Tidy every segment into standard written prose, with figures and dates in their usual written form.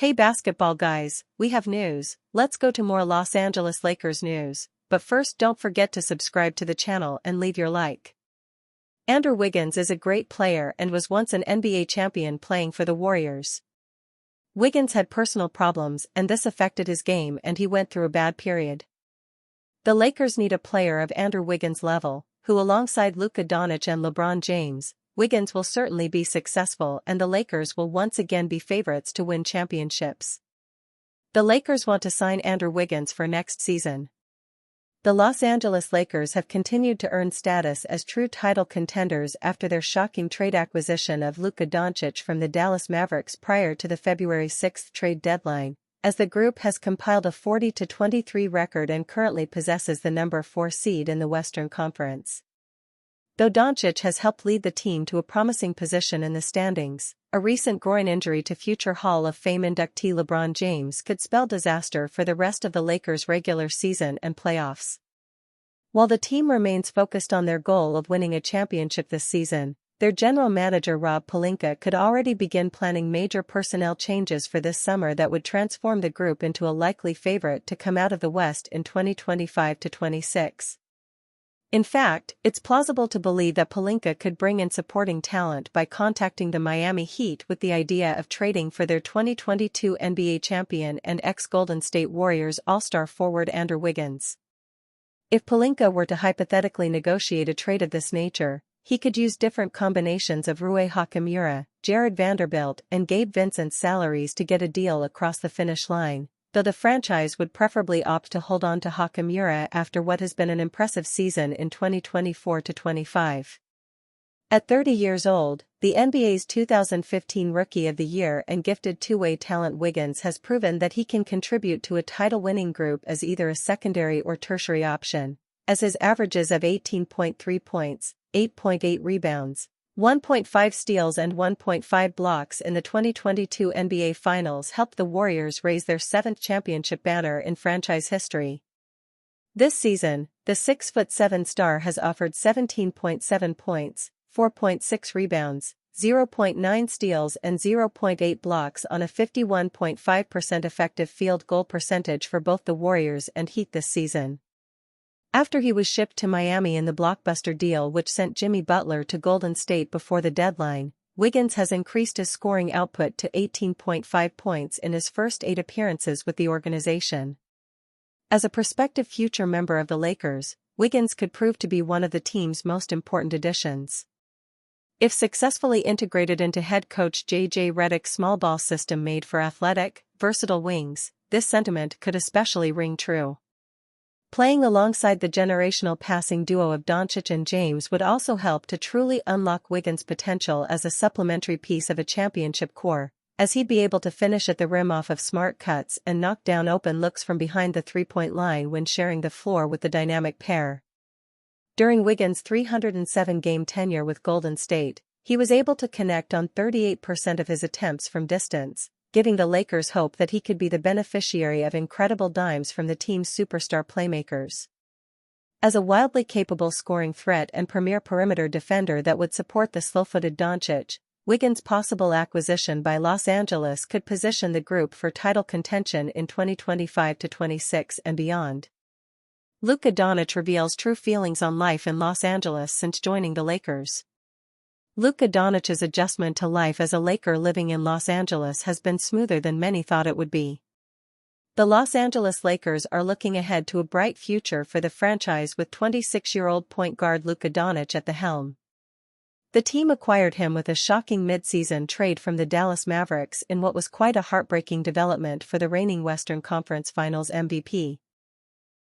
Hey basketball guys, we have news. Let's go to more Los Angeles Lakers news, but first don't forget to subscribe to the channel and leave your like. Andrew Wiggins is a great player and was once an NBA champion playing for the Warriors. Wiggins had personal problems and this affected his game and he went through a bad period. The Lakers need a player of Andrew Wiggins' level, who alongside Luka Doncic and LeBron James, Wiggins will certainly be successful and the Lakers will once again be favorites to win championships. The Lakers want to sign Andrew Wiggins for next season. The Los Angeles Lakers have continued to earn status as true title contenders after their shocking trade acquisition of Luka Doncic from the Dallas Mavericks prior to the February 6 trade deadline, as the group has compiled a 40-23 record and currently possesses the number 4 seed in the Western Conference. Though Doncic has helped lead the team to a promising position in the standings, a recent groin injury to future Hall of Fame inductee LeBron James could spell disaster for the rest of the Lakers' regular season and playoffs. While the team remains focused on their goal of winning a championship this season, their general manager Rob Pelinka could already begin planning major personnel changes for this summer that would transform the group into a likely favorite to come out of the West in 2025-26. In fact, it's plausible to believe that Pelinka could bring in supporting talent by contacting the Miami Heat with the idea of trading for their 2022 NBA champion and ex-Golden State Warriors All-Star forward Andrew Wiggins. If Pelinka were to hypothetically negotiate a trade of this nature, he could use different combinations of Rui Hachimura, Jared Vanderbilt and Gabe Vincent's salaries to get a deal across the finish line, though the franchise would preferably opt to hold on to Hachimura after what has been an impressive season in 2024-25. At 30 years old, the NBA's 2015 Rookie of the Year and gifted two-way talent Wiggins has proven that he can contribute to a title-winning group as either a secondary or tertiary option, as his averages of 18.3 points, 8.8 rebounds, 1.5 steals and 1.5 blocks in the 2022 NBA Finals helped the Warriors raise their 7th championship banner in franchise history. This season, the 6'7" star has offered 17.7 points, 4.6 rebounds, 0.9 steals and 0.8 blocks on a 51.5% effective field goal percentage for both the Warriors and Heat this season. After he was shipped to Miami in the blockbuster deal which sent Jimmy Butler to Golden State before the deadline, Wiggins has increased his scoring output to 18.5 points in his first 8 appearances with the organization. As a prospective future member of the Lakers, Wiggins could prove to be one of the team's most important additions. If successfully integrated into head coach J.J. Redick's small ball system made for athletic, versatile wings, this sentiment could especially ring true. Playing alongside the generational passing duo of Doncic and James would also help to truly unlock Wiggins' potential as a supplementary piece of a championship core, as he'd be able to finish at the rim off of smart cuts and knock down open looks from behind the three-point line when sharing the floor with the dynamic pair. During Wiggins' 307-game tenure with Golden State, he was able to connect on 38% of his attempts from distance, giving the Lakers hope that he could be the beneficiary of incredible dimes from the team's superstar playmakers. As a wildly capable scoring threat and premier perimeter defender that would support the slow-footed Doncic, Wiggins' possible acquisition by Los Angeles could position the group for title contention in 2025-26 and beyond. Luka Doncic reveals true feelings on life in Los Angeles since joining the Lakers. Luka Doncic's adjustment to life as a Laker living in Los Angeles has been smoother than many thought it would be. The Los Angeles Lakers are looking ahead to a bright future for the franchise with 26-year-old point guard Luka Doncic at the helm. The team acquired him with a shocking mid-season trade from the Dallas Mavericks in what was quite a heartbreaking development for the reigning Western Conference Finals MVP.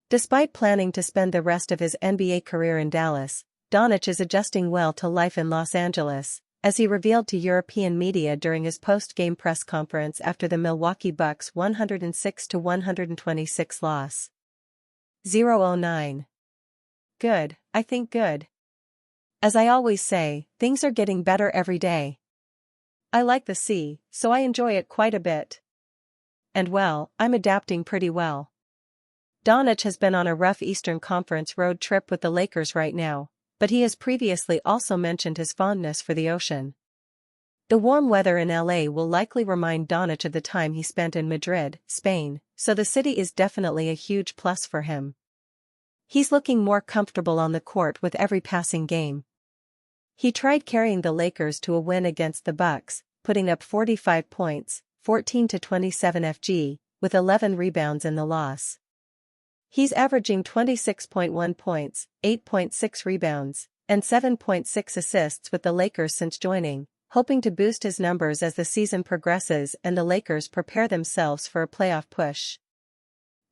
Despite planning to spend the rest of his NBA career in Dallas, Doncic is adjusting well to life in Los Angeles, as he revealed to European media during his post-game press conference after the Milwaukee Bucks' 106-126 loss. 009. Good, I think good. As I always say, things are getting better every day. I like the sea, so I enjoy it quite a bit. And well, I'm adapting pretty well. Doncic has been on a rough Eastern Conference road trip with the Lakers right now, but he has previously also mentioned his fondness for the ocean. The warm weather in LA will likely remind Doncic of the time he spent in Madrid, Spain, so the city is definitely a huge plus for him. He's looking more comfortable on the court with every passing game. He tried carrying the Lakers to a win against the Bucks, putting up 45 points, 14-27 FG, with 11 rebounds in the loss. He's averaging 26.1 points, 8.6 rebounds, and 7.6 assists with the Lakers since joining, hoping to boost his numbers as the season progresses and the Lakers prepare themselves for a playoff push.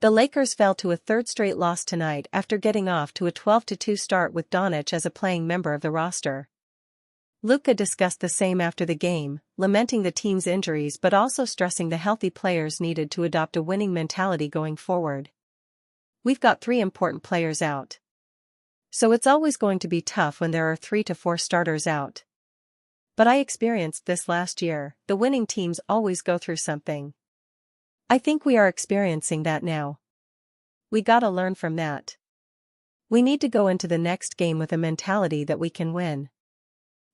The Lakers fell to a third straight loss tonight after getting off to a 12-2 start with Doncic as a playing member of the roster. Luka discussed the same after the game, lamenting the team's injuries but also stressing the healthy players needed to adopt a winning mentality going forward. "We've got 3 important players out. So it's always going to be tough when there are 3 to 4 starters out. But I experienced this last year, the winning teams always go through something. I think we are experiencing that now. We gotta learn from that. We need to go into the next game with a mentality that we can win."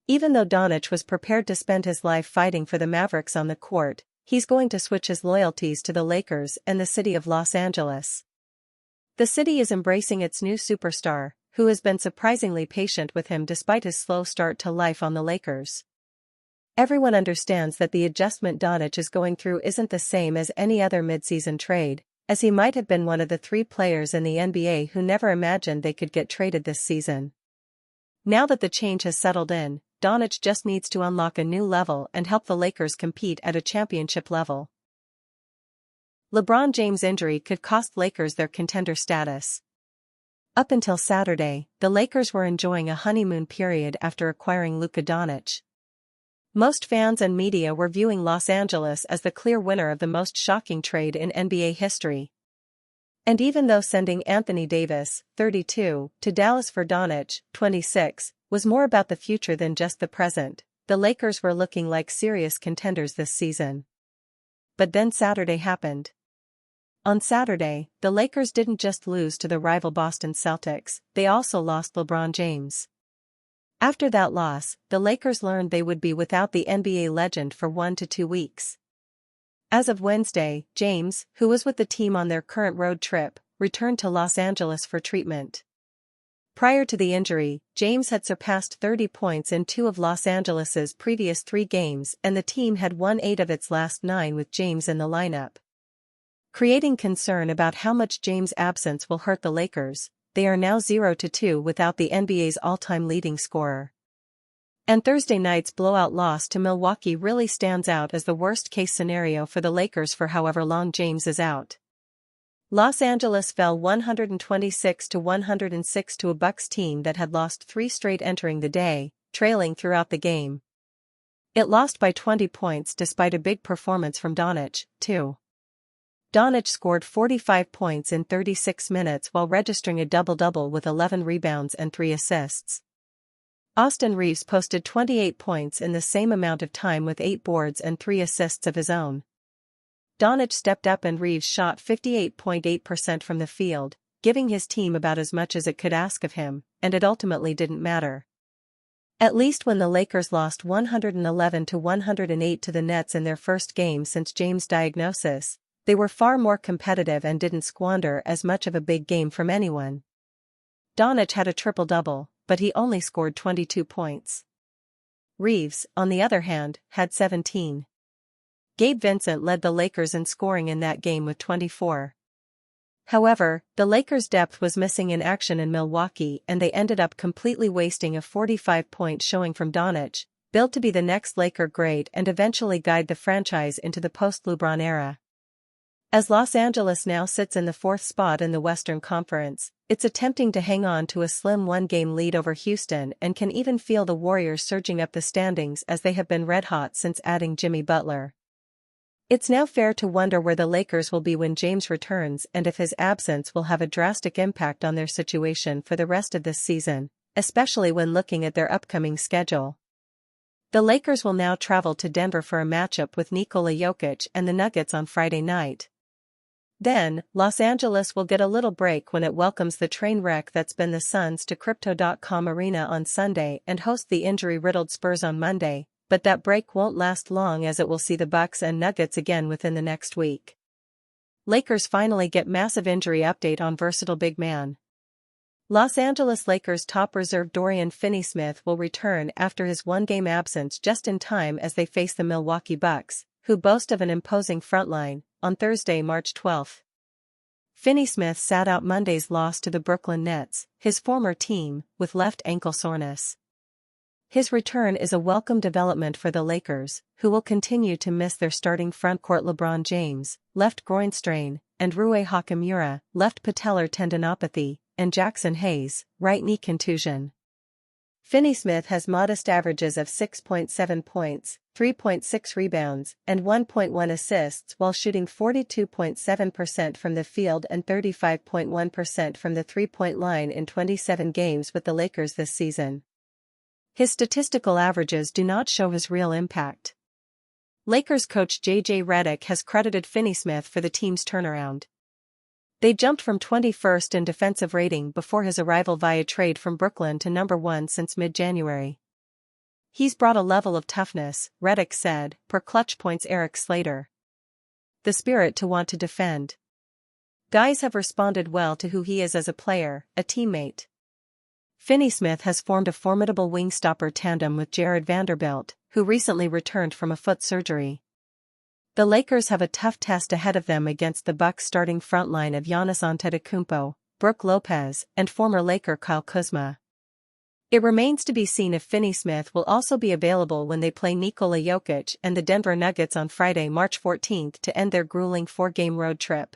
Even though Doncic was prepared to spend his life fighting for the Mavericks on the court, he's going to switch his loyalties to the Lakers and the city of Los Angeles. The city is embracing its new superstar, who has been surprisingly patient with him despite his slow start to life on the Lakers. Everyone understands that the adjustment Doncic is going through isn't the same as any other midseason trade, as he might have been one of the 3 players in the NBA who never imagined they could get traded this season. Now that the change has settled in, Doncic just needs to unlock a new level and help the Lakers compete at a championship level. LeBron James' injury could cost Lakers their contender status. Up until Saturday, the Lakers were enjoying a honeymoon period after acquiring Luka Doncic. Most fans and media were viewing Los Angeles as the clear winner of the most shocking trade in NBA history. And even though sending Anthony Davis, 32, to Dallas for Doncic, 26, was more about the future than just the present, the Lakers were looking like serious contenders this season. But then Saturday happened. On Saturday, the Lakers didn't just lose to the rival Boston Celtics, they also lost LeBron James. After that loss, the Lakers learned they would be without the NBA legend for 1 to 2 weeks. As of Wednesday, James, who was with the team on their current road trip, returned to Los Angeles for treatment. Prior to the injury, James had surpassed 30 points in 2 of Los Angeles's previous 3 games and the team had won 8 of its last 9 with James in the lineup. Creating concern about how much James' absence will hurt the Lakers, they are now 0-2 without the NBA's all-time leading scorer. And Thursday night's blowout loss to Milwaukee really stands out as the worst-case scenario for the Lakers for however long James is out. Los Angeles fell 126-106 to a Bucks team that had lost 3 straight entering the day, trailing throughout the game. It lost by 20 points despite a big performance from Doncic, too. Doncic scored 45 points in 36 minutes while registering a double-double with 11 rebounds and 3 assists. Austin Reaves posted 28 points in the same amount of time with 8 boards and 3 assists of his own. Doncic stepped up and Reaves shot 58.8% from the field, giving his team about as much as it could ask of him, and it ultimately didn't matter. At least when the Lakers lost 111-108 to the Nets in their first game since James' diagnosis, they were far more competitive and didn't squander as much of a big game from anyone. Doncic had a triple-double, but he only scored 22 points. Reaves, on the other hand, had 17. Gabe Vincent led the Lakers in scoring in that game with 24. However, the Lakers' depth was missing in action in Milwaukee and they ended up completely wasting a 45-point showing from Doncic, built to be the next Laker great and eventually guide the franchise into the post-LeBron era. As Los Angeles now sits in the 4th spot in the Western Conference, it's attempting to hang on to a slim 1-game lead over Houston and can even feel the Warriors surging up the standings as they have been red-hot since adding Jimmy Butler. It's now fair to wonder where the Lakers will be when James returns and if his absence will have a drastic impact on their situation for the rest of this season, especially when looking at their upcoming schedule. The Lakers will now travel to Denver for a matchup with Nikola Jokic and the Nuggets on Friday night. Then, Los Angeles will get a little break when it welcomes the train wreck that's been the Suns to Crypto.com Arena on Sunday and host the injury-riddled Spurs on Monday, but that break won't last long as it will see the Bucks and Nuggets again within the next week. Lakers finally get massive injury update on versatile big man. Los Angeles Lakers top reserve Dorian Finney-Smith will return after his one-game absence just in time as they face the Milwaukee Bucks, who boast of an imposing frontline, on Thursday, March 12. Finney-Smith sat out Monday's loss to the Brooklyn Nets, his former team, with left ankle soreness. His return is a welcome development for the Lakers, who will continue to miss their starting frontcourt LeBron James, left groin strain, and Rui Hachimura, left patellar tendinopathy, and Jackson Hayes, right knee contusion. Finney-Smith has modest averages of 6.7 points, 3.6 rebounds, and 1.1 assists while shooting 42.7% from the field and 35.1% from the three-point line in 27 games with the Lakers this season. His statistical averages do not show his real impact. Lakers coach J.J. Redick has credited Finney-Smith for the team's turnaround. They jumped from 21st in defensive rating before his arrival via trade from Brooklyn to number 1 since mid-January. He's brought a level of toughness, Redick said, per Clutch Point's Eric Slater. The spirit to want to defend. Guys have responded well to who he is as a player, a teammate. Finney-Smith has formed a formidable wing-stopper tandem with Jared Vanderbilt, who recently returned from a foot surgery. The Lakers have a tough test ahead of them against the Bucks starting frontline of Giannis Antetokounmpo, Brook Lopez, and former Laker Kyle Kuzma. It remains to be seen if Finney-Smith will also be available when they play Nikola Jokic and the Denver Nuggets on Friday, March 14 to end their grueling 4-game road trip.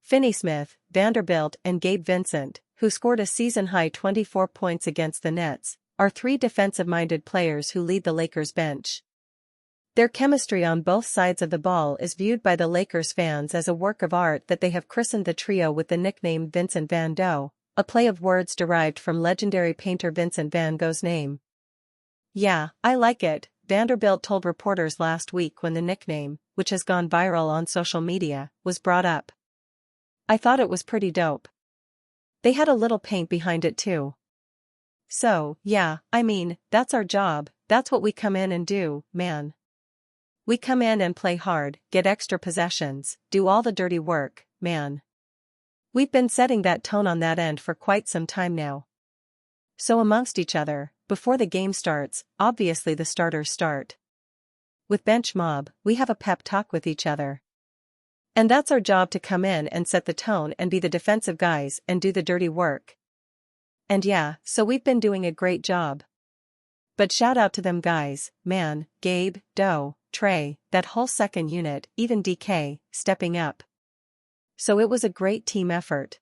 Finney-Smith, Vanderbilt and Gabe Vincent, who scored a season-high 24 points against the Nets, are 3 defensive-minded players who lead the Lakers bench. Their chemistry on both sides of the ball is viewed by the Lakers fans as a work of art that they have christened the trio with the nickname Vincent Van Gogh, a play of words derived from legendary painter Vincent van Gogh's name. "Yeah, I like it," Vanderbilt told reporters last week when the nickname, which has gone viral on social media, was brought up. "I thought it was pretty dope. They had a little paint behind it too. So, yeah, I mean, that's our job, that's what we come in and do, man. We come in and play hard, get extra possessions, do all the dirty work, man. We've been setting that tone on that end for quite some time now. So amongst each other, before the game starts, obviously the starters start. With Bench Mob, we have a pep talk with each other. And that's our job, to come in and set the tone and be the defensive guys and do the dirty work. And yeah, so we've been doing a great job. But shout out to them guys, man, Gabe, Doe, Trey, that whole second unit, even DK, stepping up. So it was a great team effort.